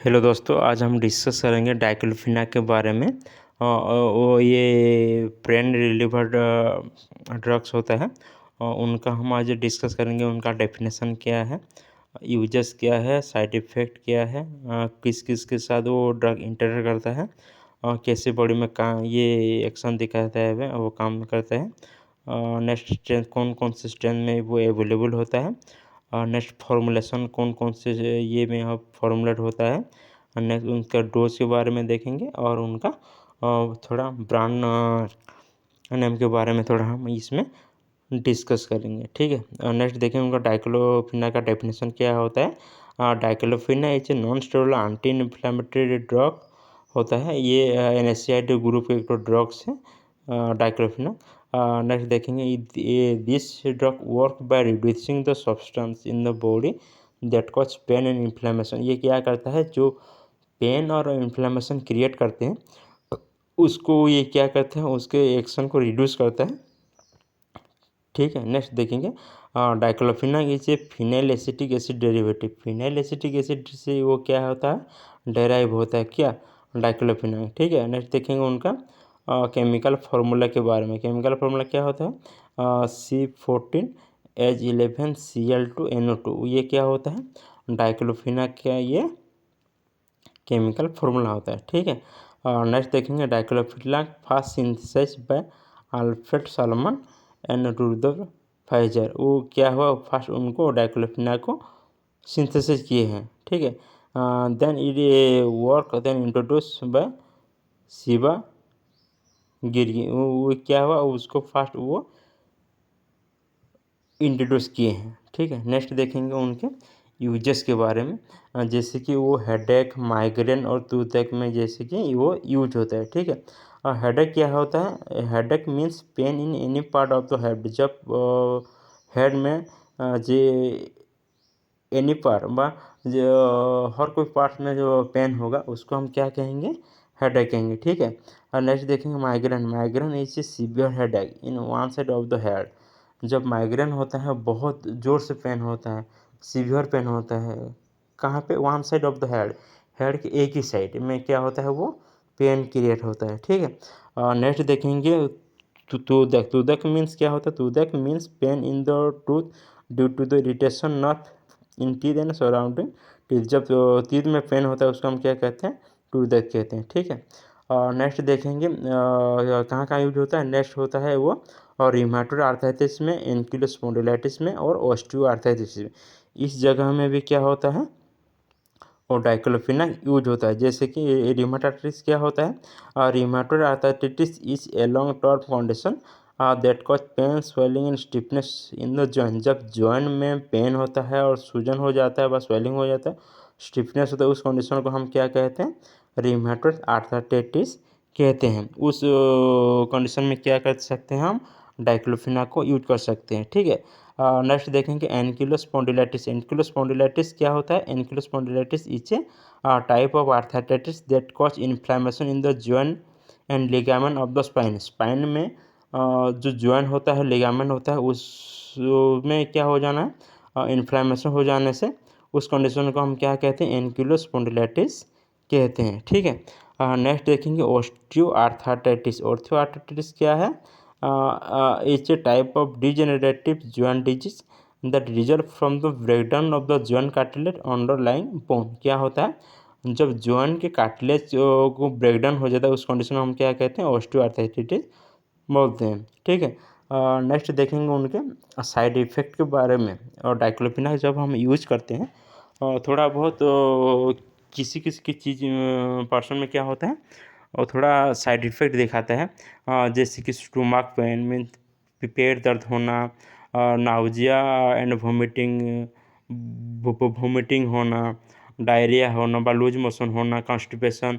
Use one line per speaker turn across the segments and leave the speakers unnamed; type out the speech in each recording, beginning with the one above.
Hello दोस्तों, आज हम डिस्कस करेंगे डाइक्लोफिनाक के बारे में। वो ये पेन रिलीवर ड्रग्स होता है और उनका हम आज डिस्कस करेंगे। उनका डेफिनेशन क्या है, यूजेस क्या है, साइड इफ़ेक्ट क्या है, किस किस के साथ वो ड्रग इंटरेक्ट करता है और कैसे बॉडी में काम ये एक्शन दिखाता है वो काम करता है। नेक्स्ट स्ट्रेंथ कौन कौन से स्ट्रेंथ में वो अवेलेबल होता है। नेक्स्ट फॉर्मूलेशन कौन कौन से ये में यहाँ फॉर्मूलेट होता है। नेक्स्ट उनका डोज के बारे में देखेंगे और उनका थोड़ा ब्रांड नेम के बारे में थोड़ा हम इसमें डिस्कस करेंगे, ठीक है। नेक्स्ट देखेंगे उनका डाइक्लोफिना का डेफिनेशन क्या होता है। Diclofenac is a non steroid anti inflammatory drug होता है। ये NSAID ग्रुप के एक ड्रग्स है डाइक्लोफिना। नेक्स्ट देखेंगे this drug work by reducing the substance in the body that cause pain and inflammation. ये क्या करता है, जो पेन और इन्फ्लेमेशन क्रिएट करते हैं उसको ये क्या करते हैं, उसके एक्शन को रिड्यूस करता है, ठीक है। नेक्स्ट देखेंगे diclofenac is a phenyl acetic acid derivative. Phenyl acetic acid से वो क्या होता है, डेराइव होता है क्या, डाइक्लोफिना, ठीक है। नेक्स्ट देखेंगे उनका केमिकल फार्मूला के बारे में। केमिकल फार्मूला क्या होता है, C14H11Cl2NO2। ये क्या होता है, डाइक्लोफिना का ये केमिकल फार्मूला होता है, ठीक है। नेक्स्ट देखेंगे diclofenac first synthesise by Alfred Sallmann and Rudolf Pfizer. वो क्या हुआ, फास्ट उनको डाइक्लोफिना को सिंथेसिस किए हैं, ठीक है। Then it work then introduce by Ciba गिरी। वो क्या हुआ, उसको फास्ट वो इंट्रोड्यूस किए हैं, ठीक है। नेक्स्ट देखेंगे उनके यूजेस के बारे में। जैसे कि वो हेडेक, माइग्रेन और टूथेक में जैसे कि वो यूज होता है, ठीक है। और हेडेक क्या होता है, headache means pain in any part of the head. जब हेड में जे एनी पार्ट बा जो हर कोई पार्ट में जो पेन होगा उसको हम क्या कहेंगे, हेडेक कहेंगे, ठीक है। और नेक्स्ट देखेंगे migraine. Migraine is a severe headache in one side of the head. जब माइग्रेन होता है बहुत ज़ोर से पेन होता है, सीवियर पेन होता है, कहाँ पे, one side of the head, head के एक ही साइड में क्या होता है, वो पेन क्रिएट होता है, ठीक है। और नेक्स्ट देखेंगे टूथेक। टूथेक मीन्स क्या होता है, toothache means pain in the tooth due to the irritation not in teeth and surrounding teeth. जब टीथ में पेन होता है उसको हम क्या कहते हैं, टूथेक कहते हैं, ठीक है। और नेक्स्ट देखेंगे कहाँ कहाँ यूज होता है। नेक्स्ट होता है वो और रिमेटॉइड आर्थराइटिस में, एंकिलोस स्पॉन्डिलाइटिस में और ऑस्टियो आर्थराइटिस में। इस जगह में भी क्या होता है, और डाइक्लोफिना यूज होता है। जैसे कि रिमेटॉइड क्या होता है, rheumatoid arthritis is a long term condition that cause pain, swelling and stiffness in the joint. जब जॉइंट में पेन होता है और सूजन हो जाता है, बस स्वेलिंग हो जाता है, स्टिफनेस होता है, उस कंडीशन को हम क्या कहते हैं, रिमेटॉइड आर्थराइटिस कहते हैं। उस कंडीशन में क्या कर सकते हैं, हम डाइक्लोफिना को यूज कर सकते हैं, ठीक है। नेक्स्ट देखेंगे एंकिलोस स्पॉन्डिलाइटिस। एंकिलोस स्पॉन्डिलाइटिस क्या होता है, ankylosing spondylitis is a type of arthritis that cause inflammation in the joint and ligament of the spine. Spine में जो जॉइंट होता है, लिगामेंट होता है, उसमें क्या हो जाना है, इन्फ्लेमेशन हो जाने से उस कंडीशन को हम क्या कहते हैं, एंकिलोस स्पॉन्डिलाइटिस कहते हैं, ठीक है। नेक्स्ट देखेंगे ऑस्टियो आर्थराइटिस। ऑस्टियो आर्थराइटिस क्या है, it's a type of degenerative joint disease that result from the breakdown of the joint cartilage underlying bone. क्या होता है, जब जॉइंट के कार्टिलेज को ब्रेकडाउन हो जाता है उस कंडीशन में हम क्या कहते हैं, ऑस्टियो आर्थराइटिस बोलते हैं, ठीक है। नेक्स्ट देखेंगे उनके साइड इफ़ेक्ट के बारे में। और डाइक्लोफिना जब हम यूज करते हैं थोड़ा बहुत किसी किसी की चीज़ पर्सन में क्या होता है और थोड़ा साइड इफ़ेक्ट दिखाता है। जैसे कि स्टोमक पेन में पेट दर्द होना, नाउजिया एंड वोमिटिंग होना, डायरिया होना, बा लूज मोशन होना, कॉन्स्टिपेशन,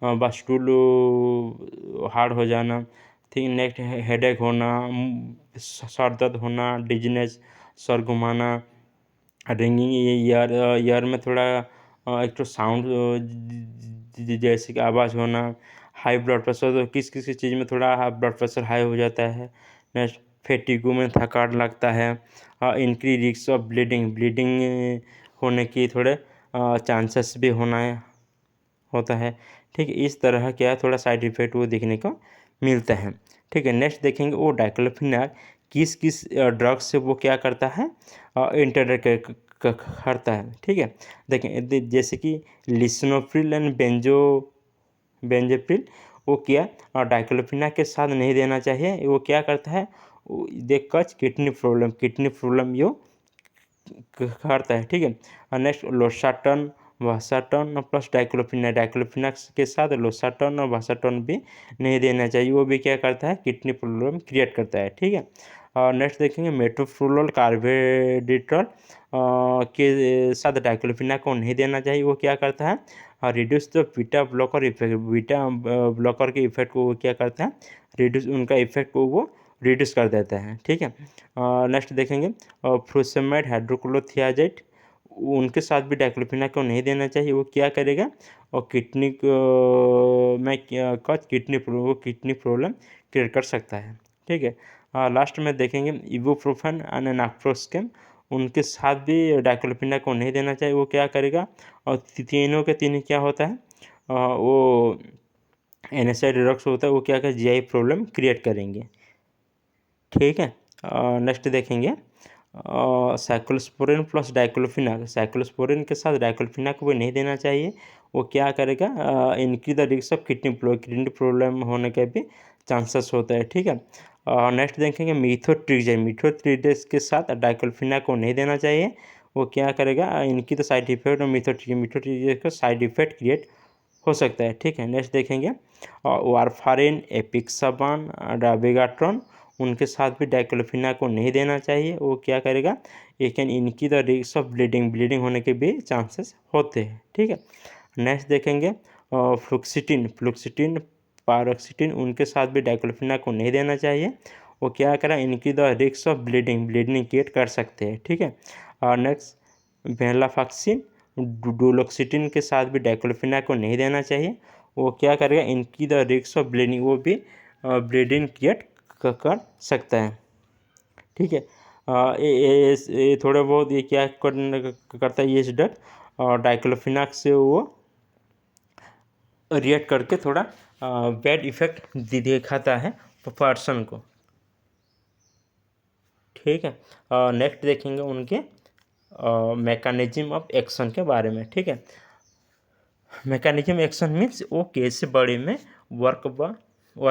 बा स्टूल हार्ड हो जाना, ठीक। नेक्स्ट हेडेक होना, सर दर्द होना, डिजीनेस, सर घुमाना, रिंगिंग ईयर में थोड़ा एक तो साउंड जैसे कि आवाज़ होना, हाई ब्लड प्रेशर, तो किस किस चीज़ में थोड़ा ब्लड प्रेशर हाई हो जाता है। नेक्स्ट फेटिगो में थकान लगता है, इंक्रीज रिस्क ऑफ ब्लीडिंग होने की थोड़े चांसेस भी होना है, होता है। ठीक है, इस तरह क्या है थोड़ा साइड इफ़ेक्ट वो देखने को मिलता है। ठीक है, नेक्स्ट देखेंगे वो डाइक्लोफिनाक किस किस ड्रग से वो क्या करता है, इंटरेक्ट करता है। ठीक है, देखें जैसे कि लिसनोप्रिल एंड बेंजोप्रिल वो क्या डाइक्लोफिनाक के साथ नहीं देना चाहिए। वो क्या करता है, दे कच किडनी प्रॉब्लम यो करता है। ठीक है, और नेक्स्ट लोसाटन वासाटन प्लस डाइक्लोफिनाक के साथ लोसाटन और वासाटन भी नहीं देना चाहिए। वो भी क्या करता है, किडनी प्रॉब्लम क्रिएट करता है। ठीक है, और नेक्स्ट देखेंगे मेटोप्रोलोल कार्बेडिट्रॉल के साथ डाइक्लोफिनाक को नहीं देना चाहिए। वो क्या करता है, reduce the beta blocker effect, beta blocker के इफेक्ट को वो क्या करता है, रिड्यूस उनका इफेक्ट को वो रिड्यूस कर देता है। ठीक है, नेक्स्ट देखेंगे फ्रूसेमाइड हाइड्रोक्लोथियाजाइड, उनके साथ भी डाइक्लोफिनाक को नहीं देना चाहिए। वो क्या करेगा, और किडनी में किडनी प्रॉब्लम क्रिएट कर सकता है। ठीक है, लास्ट में देखेंगे इबुप्रोफेन एंड नाप्रोस्केम, उनके साथ भी डाइक्लोफिनाक को नहीं देना चाहिए। वो क्या करेगा, और तीनों के तीन क्या होता है, वो एनएसआई ड्रग्स होता है, वो क्या कर जीआई प्रॉब्लम क्रिएट करेंगे। ठीक है, नेक्स्ट देखेंगे साइक्लोस्पोरिन प्लस डाइक्लोफिनाक, साइक्लोस्पोरिन के साथ डाइक्लोफिनाक को भी नहीं देना चाहिए। वो क्या करेगा, इनकी the risk of kidney problem होने के भी चांसेस होता है। ठीक है, नेक्स्ट देखेंगे मिथोट्रिक्साइड के साथ डाइक्लोफिनाक को नहीं देना चाहिए। वो क्या करेगा, इनकी तो साइड इफेक्ट और मिथोट्रिक्साइड का साइड इफेक्ट क्रिएट हो सकता है। ठीक है, नेक्स्ट देखेंगे वारफारिन एपिक्साबान डाबिगाट्रॉन, उनके साथ भी डाइक्लोफिनाक को नहीं देना चाहिए। वो क्या करेगा, लेकिन इनकी द रिस्क ऑफ ब्लीडिंग होने के भी चांसेस होते हैं। ठीक है, नेक्स्ट देखेंगे फ्लुक्सिटिन पारोक्सिटिन, उनके साथ भी डाइक्लोफिनाक को नहीं देना चाहिए। वो क्या करें, इनकी the risk of bleeding create कर सकते हैं। ठीक है, और नेक्स्ट वेलाफाक्सिन डुलोक्सिटिन के साथ भी डाइक्लोफिनाक को नहीं देना चाहिए। वो क्या करेगा, इनकी द रिस्क ऑफ ब्लीडिंग वो भी ब्लीडिंग क्रिएट कर सकता है। ठीक है, ये थोड़ा बहुत ये क्या करता है, ये ड्रग और डाइक्लोफिनाक से वो रिएक्ट करके थोड़ा बैड इफेक्ट दिखाता है पर्सन को। ठीक है, नेक्स्ट देखेंगे उनके मैकेनिज्म ऑफ एक्शन के बारे में। ठीक है, मैकेनिज्म एक्शन मीन्स वो कैसे बॉडी में वर्क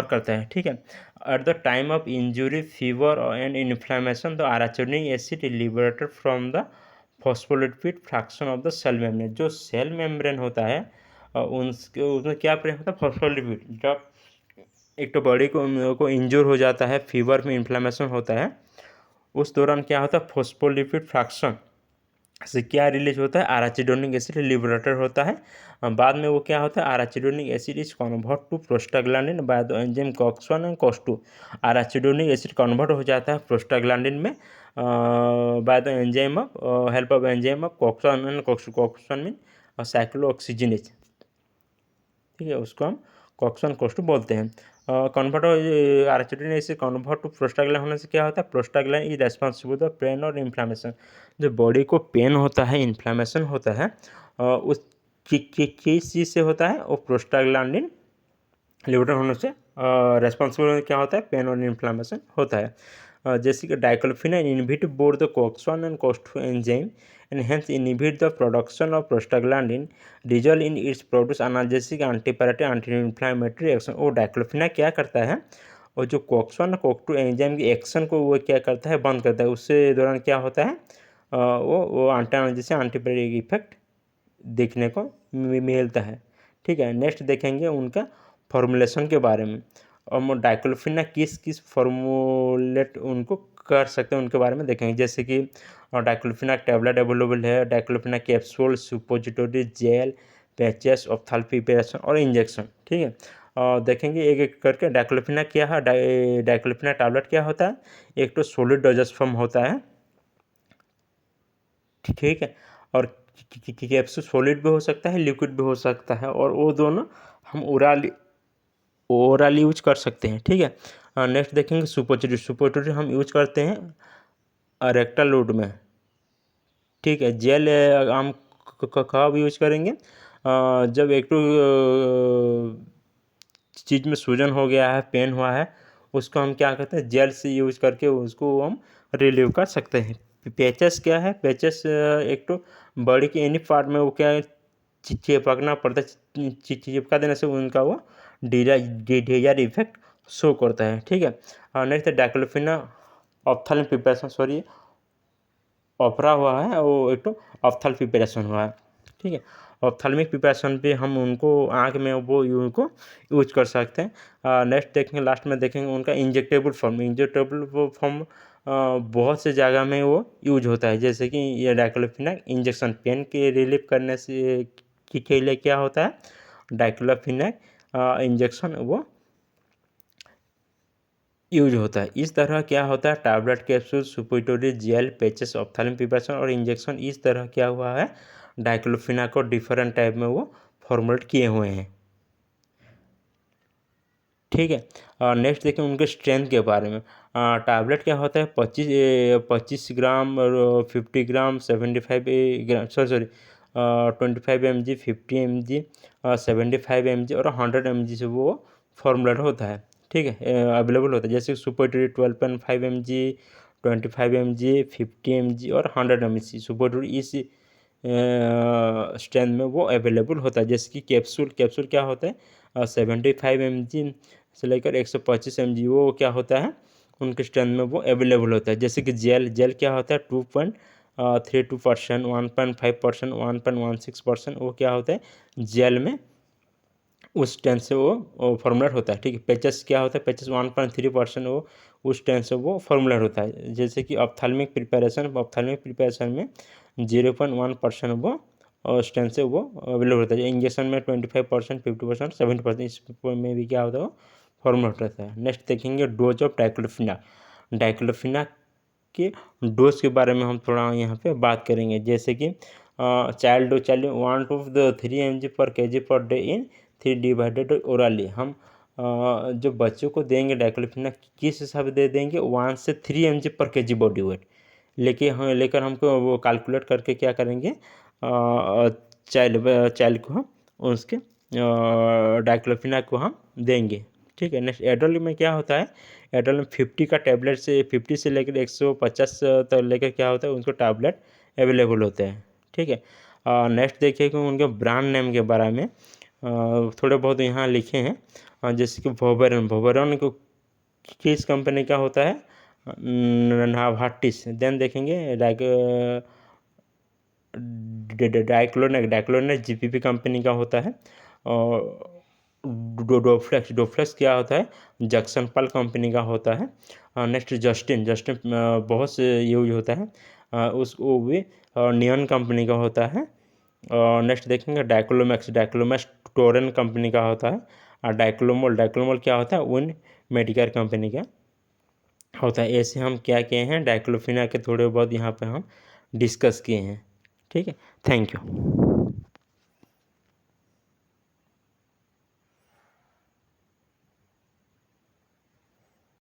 करता है। ठीक है, at the time of injury fever and inflammation the arachidonic acid liberated from the phospholipid fraction of the cell membrane, जो सेल मेम्ब्रेन होता है उसमें क्या प्रेम होता है, फॉस्फोलिपिड। जब एक तो बॉडी को इंजूर हो जाता है, फीवर में इन्फ्लेमेशन होता है, उस दौरान क्या होता है, फॉस्फोलिपिड फ्रैक्शन से क्या रिलीज होता है, आराचिडोनिक एसिड लिबरेटर होता है। बाद में वो क्या होता है, arachidonic acid is convert to prostaglandin by the enzyme COX one and COX two, arachidonic acid convert हो जाता है प्रोस्टाग्लैंडिन में by the enzyme of help of enzyme of COX one and COX one mean cyclooxygenase. ठीक है, उसको हम कॉक्स1 कॉक्स2 बोलते हैं। Convert arachidonic acid convert to prostaglandin होने से क्या होता है, prostaglandin is responsible for pain और इन्फ्लामेशन, जो बॉडी को पेन होता है, इन्फ्लामेशन होता है, उस किस चीज़ से होता है, वो प्रोस्टाग्लैंडिन लिबरेटर होने से रेस्पॉन्सिबल क्या होता है, पेन और इन्फ्लामेशन होता है। जैसे कि diclofenac inhibit both the COX one and COX two enzyme and hence inhibit the production of prostaglandin, result in its produce analgesic antipyretic anti-inflammatory action। वो डाइक्लोफिनाक क्या करता है, और जो कॉक्स1 और कॉक्स2 एंजाइम की एक्शन को वो क्या करता है, बंद करता है। उससे दौरान क्या होता है, वो एंटी एंटीपायरेटिक इफेक्ट देखने को मिलता है। ठीक है, नेक्स्ट देखेंगे उनका फॉर्मुलेशन के बारे में, और डाइक्लोफिनाक किस किस फॉर्मूलेट उनको कर सकते हैं उनके बारे में देखेंगे। जैसे कि डाइक्लोफिनाक टैबलेट अवेलेबल है, diclofenac capsule, suppository, gel, patches, ophthalmic preparation और इंजेक्शन। ठीक है, देखेंगे एक एक करके डाइक्लोफिनाक क्या है। डाइक्लोफिनाक टैबलेट क्या होता है, एक तो सॉलिड डोजेज फॉर्म होता है। ठीक है, और कैप्सूल सॉलिड भी हो सकता है, लिक्विड भी हो सकता है, और वो दोनों हम ओरल यूज कर सकते हैं। ठीक है, नेक्स्ट देखेंगे सुपोजिटोरी हम यूज करते हैं रेक्टल रूट में। ठीक है, जेल हम कब यूज करेंगे, जब एक तो चीज़ में सूजन हो गया है, पेन हुआ है, उसको हम क्या करते हैं, जेल से यूज करके उसको हम रिलीव कर सकते हैं। पेचेस क्या है, पेचेस एक तो बॉडी के एनी पार्ट में वो क्या है, चिपकना पड़ता है, चिपका देने से उनका वो डीजर इफेक्ट शो करता है, ठीक है। और next diclofenac ophthalmic preparation, sorry ऑपरा हुआ है, वो एक तो ऑप्थेल्मिक प्रिपरेशन हुआ है, ठीक है। ऑप्थेल्मिक प्रिपरेशन पे हम उनको आँख में वो उनको यूज कर सकते हैं। नेक्स्ट देखेंगे, लास्ट में देखेंगे उनका इंजेक्टेबल फॉर्म बहुत से जगह में वो यूज होता है, जैसे कि ये डाइक्लोफिनाक इंजेक्शन पेन के रिलीफ करने से के लिए क्या होता है, डाइक्लोफिनाक इंजेक्शन वो यूज होता है। इस तरह क्या होता है, tablet, capsule, suppository, gel, patches, ophthalmic preparation और इंजेक्शन, इस तरह क्या हुआ है, डाइक्लोफिनाक को डिफरेंट टाइप में वो फॉर्मुलेट किए हुए हैं, ठीक है। और नेक्स्ट देखें उनके स्ट्रेंथ के बारे में। टैबलेट क्या होता है, 25 ग्राम और 50 ग्राम, 75 ग्राम, सॉरी 25 mg, 50 mg, 75 mg और 100 mg से वो फॉर्मुलेट होता है, ठीक है, अवेलेबल होता है। जैसे सुपोजिटरी 12.5 mg, 25 mg, 50 mg और 100 mg सुपोजिटरी इस स्ट्रेंथ में वो अवेलेबल होता है। जैसे कि कैप्सूल क्या होता है, 75 mg से लेकर 125 mg वो क्या होता है, उनके स्ट्रेंथ में वो अवेलेबल होता है। जैसे कि जेल क्या होता है, 2.32%, 1.5%, 1.16% वो क्या होता है, जेल में उस टेंस से वो फॉर्मुलेट होता है, ठीक है। पेचेस क्या होता है, पेचेस 1.3% वो उस टेंस से वो फॉर्मुलेट होता है। जैसे कि ऑप्थेल्मिक प्रिपरेशन में 0.1% वो और स्टेंस से वो अवेलेबल होता है। इंजेक्शन में 25%, 50%, 70%, इस में भी क्या होता है, वो फॉर्मुलेट रहता है। नेक्स्ट देखेंगे डोज ऑफ डाइक्लोफिना के डोज के बारे में हम थोड़ा यहाँ पे बात करेंगे। जैसे कि child 1 to 3 mg/kg/day in 3 divided orally. हम जो बच्चों को देंगे डाइक्लोफिना किस हिसाब से देंगे, 1 से 3 mg/kg बॉडी वेट लेकर हमको वो कैलकुलेट करके क्या करेंगे, चाइल्ड को हम उसके डाइक्लोफिना को हम देंगे, ठीक है। नेक्स्ट एडल्ट में क्या होता है, एडल्ट में 50 का टैबलेट से 50 से लेकर 150 तक लेकर क्या होता है, उनको टैबलेट अवेलेबल होते हैं, ठीक है। नेक्स्ट देखिए कि उनके ब्रांड नेम के बारे में थोड़े बहुत यहाँ लिखे हैं। जैसे कि वोबेरॉन को किस कंपनी का होता है, नोवार्टिस। देन देखेंगे डाइक्लोनेट जीपीपी कंपनी का होता है। और डोफ्लेक्स क्या होता है, जक्सनपल कंपनी का होता है। नेक्स्ट जस्टिन बहुत से यूज होता है, उसको भी नियन कंपनी का होता है। और नेक्स्ट देखेंगे डाइक्लोमैक्स टोरेन कंपनी का होता है। और डाइक्लोमोल क्या होता है, उन मेडिकेयर कंपनी का होता है। ऐसे हम क्या किए हैं, डाइक्लोफिना के थोड़े बहुत यहाँ पे हम डिस्कस किए हैं, ठीक है। Thank you.